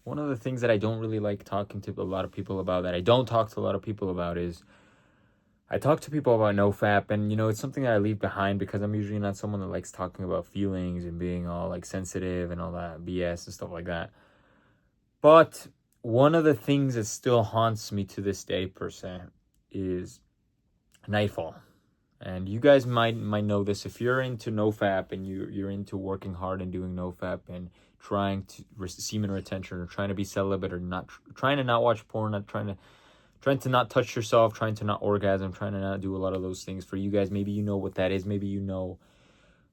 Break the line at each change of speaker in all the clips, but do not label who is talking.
one of the things that I don't really like talking to a lot of people about, that I don't talk to a lot of people about, is I talk to people about NoFap, and it's something that I leave behind because I'm usually not someone that likes talking about feelings and being all like sensitive and all that BS and stuff like that. But one of the things that still haunts me to this day, per se, is Nightfall. And you guys might know this if you're into NoFap and you're into working hard and doing NoFap and trying to semen retention, or trying to be celibate, or not trying to not watch porn, not trying to not touch yourself, trying to not orgasm, trying to not do a lot of those things. For you guys, maybe you know what that is. Maybe you know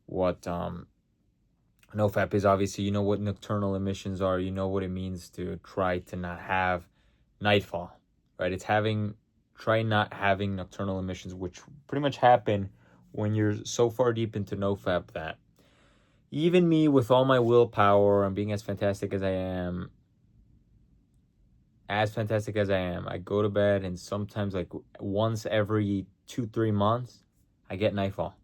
what NoFap is. Obviously, you know what nocturnal emissions are. You know what it means to try to not have nightfall, right? It's try not having nocturnal emissions, which pretty much happen when you're so far deep into NoFap that even me, with all my willpower and being as fantastic as I am, I go to bed, and sometimes like once every 2-3 months, I get nightfall.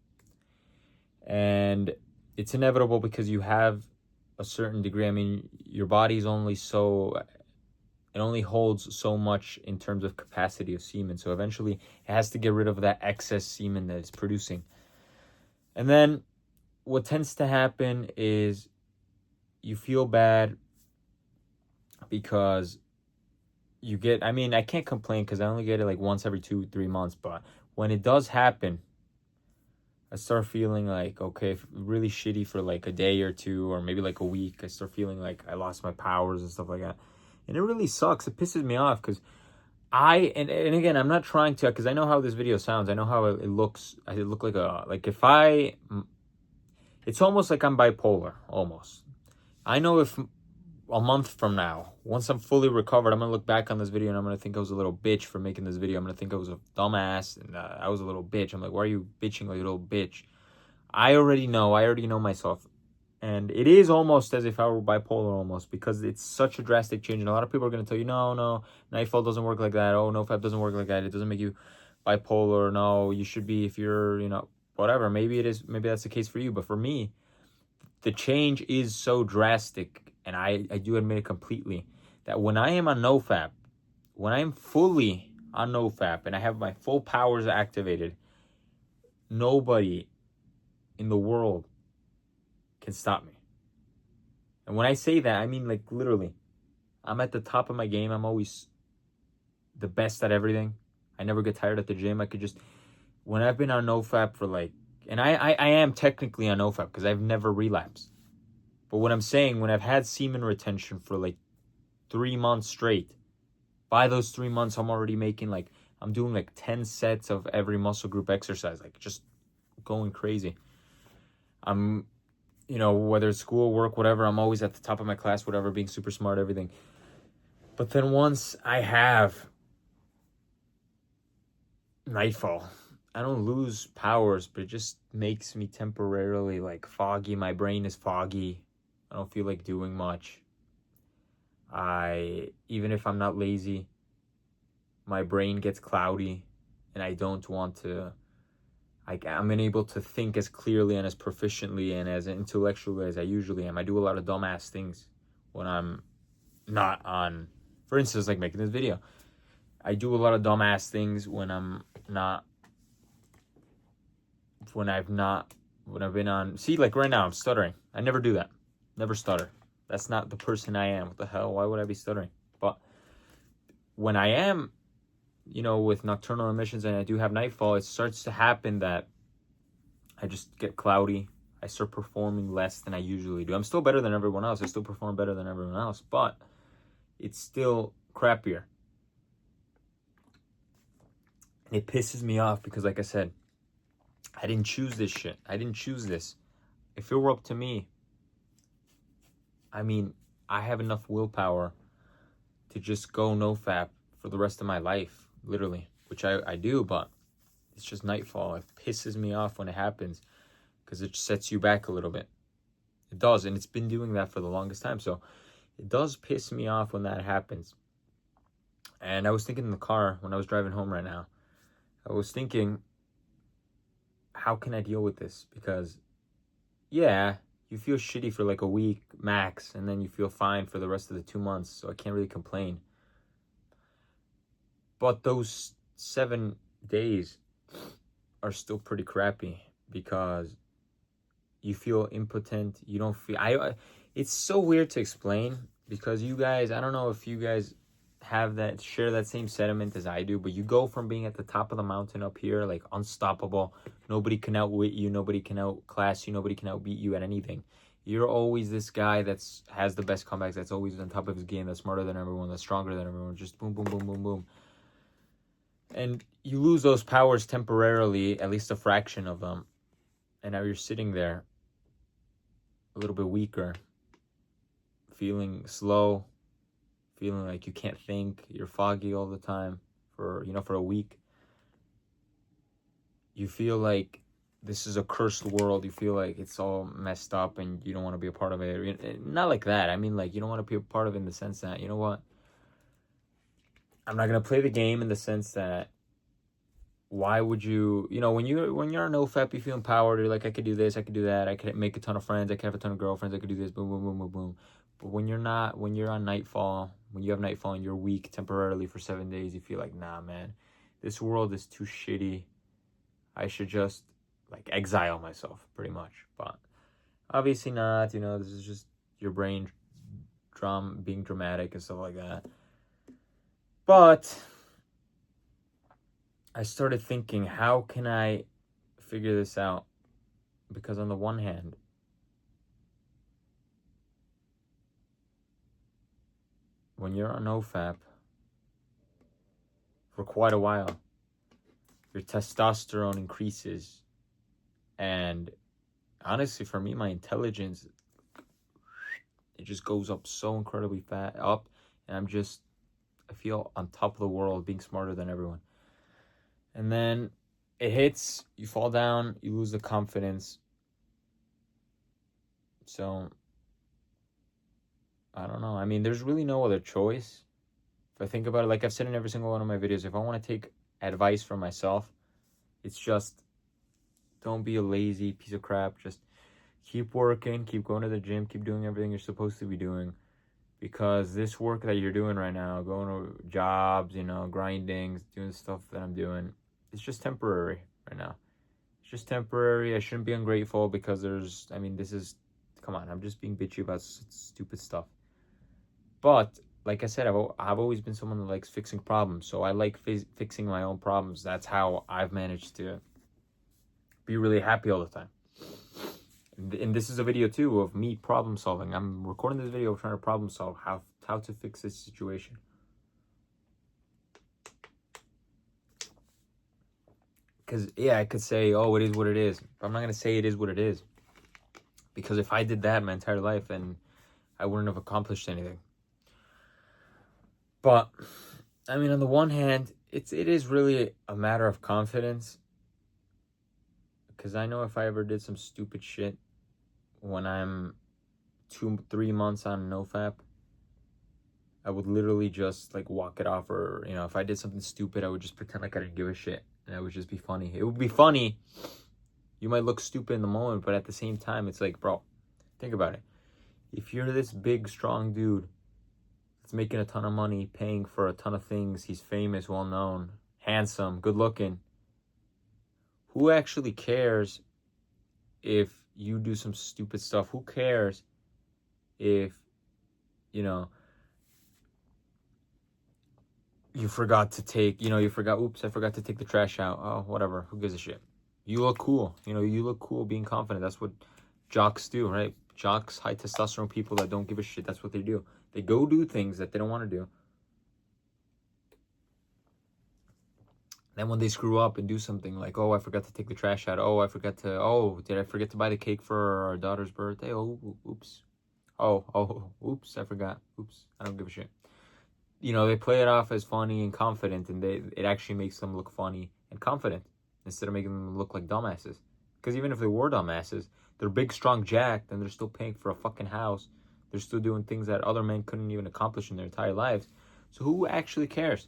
And it's inevitable because you have a certain degree. I mean, your body's it only holds so much in terms of capacity of semen. So eventually it has to get rid of that excess semen that it's producing. And then what tends to happen is you feel bad because I can't complain because I only get it like once every 2-3 months. But when it does happen, I start feeling like, okay, really shitty for like a day or two, or maybe like a week. I start feeling like I lost my powers and stuff like that. And it really sucks. It pisses me off because and again, I'm not trying to, because I know how this video sounds. I know how it looks. I look like it's almost like I'm bipolar, almost. I know if a month from now, once I'm fully recovered, I'm going to look back on this video and I'm going to think I was a little bitch for making this video. I'm going to think I was a dumbass and I was a little bitch. I'm like, why are you bitching like a little bitch? I already know myself. And it is almost as if I were bipolar, almost, because it's such a drastic change. And a lot of people are going to tell you, no, Nightfall doesn't work like that. Oh, NoFap doesn't work like that. It doesn't make you bipolar. No, you should be, if you're, whatever. Maybe it is. Maybe that's the case for you. But for me, the change is so drastic, and I do admit it completely, that when I am on NoFap, when I'm fully on NoFap and I have my full powers activated, nobody in the world can stop me. And when I say that, I mean like literally. I'm at the top of my game. I'm always the best at everything. I never get tired at the gym. When I've been on NoFap for like, and I am technically on NoFap because I've never relapsed. But what I'm saying, when I've had semen retention for like 3 months straight, by those 3 months, I'm already I'm doing like 10 sets of every muscle group exercise, like just going crazy. I'm, whether it's school, work, whatever, I'm always at the top of my class, whatever, being super smart, everything. But then once I have Nightfall, I don't lose powers, but it just makes me temporarily like foggy. My brain is foggy. I don't feel like doing much. Even if I'm not lazy, my brain gets cloudy and I don't want to, I'm unable to think as clearly and as proficiently and as intellectually as I usually am. I do a lot of dumbass things when I'm not on, for instance, like making this video. I do a lot of dumbass things when I've been on, see, like right now I'm stuttering. I never do that. Never stutter. That's not the person I am. What the hell? Why would I be stuttering? But when I am, with nocturnal emissions and I do have Nightfall, it starts to happen that I just get cloudy. I start performing less than I usually do. I'm still better than everyone else. I still perform better than everyone else, but it's still crappier. It pisses me off because, like I said, I didn't choose this shit. I didn't choose this. If it were up to me, I have enough willpower to just go NoFap for the rest of my life, literally, which I do, but it's just Nightfall. It pisses me off when it happens because it sets you back a little bit. It does, and it's been doing that for the longest time, so it does piss me off when that happens. And I was thinking in the car when I was driving home right now, I was thinking, how can I deal with this? Because, yeah, you feel shitty for like a week max, and then you feel fine for the rest of the 2 months. So I can't really complain. But those 7 days are still pretty crappy because you feel impotent. You don't feel. It's so weird to explain because you guys. I don't know if you guys share that same sentiment as I do, but you go from being at the top of the mountain up here, like unstoppable. Nobody can outwit you. Nobody can outclass you. Nobody can outbeat you at anything. You're always this guy has the best comebacks. That's always on top of his game. That's smarter than everyone. That's stronger than everyone. Just boom, boom, boom, boom, boom. And you lose those powers temporarily, at least a fraction of them. And now you're sitting there a little bit weaker, feeling slow, feeling like you can't think, you're foggy all the time for a week. You feel like this is a cursed world. You feel like it's all messed up and you don't want to be a part of it. Not like that. I mean, like, you don't want to be a part of it in the sense that, you know what? I'm not going to play the game in the sense that why would you, when you're a NoFap, you feel empowered. You're like, I could do this, I could do that. I could make a ton of friends. I could have a ton of girlfriends. I could do this, boom, boom, boom, boom, boom. But when you're on Nightfall, when you have Nightfall and you're weak temporarily for 7 days, you feel like, nah, man, this world is too shitty. I should just, like, exile myself, pretty much. But obviously not, this is just your brain being dramatic and stuff like that. But I started thinking, how can I figure this out? Because on the one hand, when you're on NoFap for quite a while, your testosterone increases. And honestly, for me, my intelligence, it just goes up so incredibly up. And I feel on top of the world, being smarter than everyone. And then it hits, you fall down, you lose the confidence. So, I don't know. I mean, there's really no other choice. If I think about it, like I've said in every single one of my videos, if I want to take advice from myself, it's just don't be a lazy piece of crap. Just keep working, keep going to the gym, keep doing everything you're supposed to be doing. Because this work that you're doing right now, going to jobs, grinding, doing the stuff that I'm doing, it's just temporary right now. It's just temporary. I shouldn't be ungrateful because come on, I'm just being bitchy about stupid stuff. But like I said, I've always been someone that likes fixing problems. So I like fixing my own problems. That's how I've managed to be really happy all the time. And this is a video too of me problem solving. I'm recording this video trying to problem solve how to fix this situation. Because, yeah, I could say, oh, it is what it is. But I'm not going to say it is what it is. Because if I did that my entire life, then I wouldn't have accomplished anything. But, I mean, on the one hand, it is really a matter of confidence. Because I know if I ever did some stupid shit when I'm 2-3 months on NoFap, I would literally just, like, walk it off. Or, if I did something stupid, I would just pretend like I didn't give a shit. And it would just be funny. It would be funny. You might look stupid in the moment, but at the same time, it's like, bro, think about it. If you're this big, strong dude that's making a ton of money, paying for a ton of things, he's famous, well-known, handsome, good-looking, who actually cares if you do some stupid stuff? Who cares if, you forgot to take, oops, I forgot to take the trash out. Oh, whatever. Who gives a shit? You look cool. You look cool being confident. That's what jocks do, right? Jocks, high testosterone people that don't give a shit. That's what they do. They go do things that they don't want to do. Then when they screw up and do something like, oh, I forgot to take the trash out. Did I forget to buy the cake for our daughter's birthday? Oh, oops. Oops, I forgot. Oops, I don't give a shit. They play it off as funny and confident, and it actually makes them look funny and confident instead of making them look like dumbasses. Because even if they were dumbasses, they're big, strong, jacked, and they're still paying for a fucking house. They're still doing things that other men couldn't even accomplish in their entire lives. So who actually cares?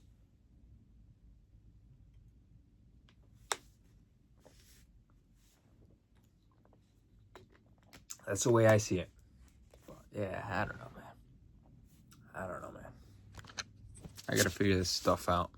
That's the way I see it. But yeah, I don't know, man. I gotta figure this stuff out.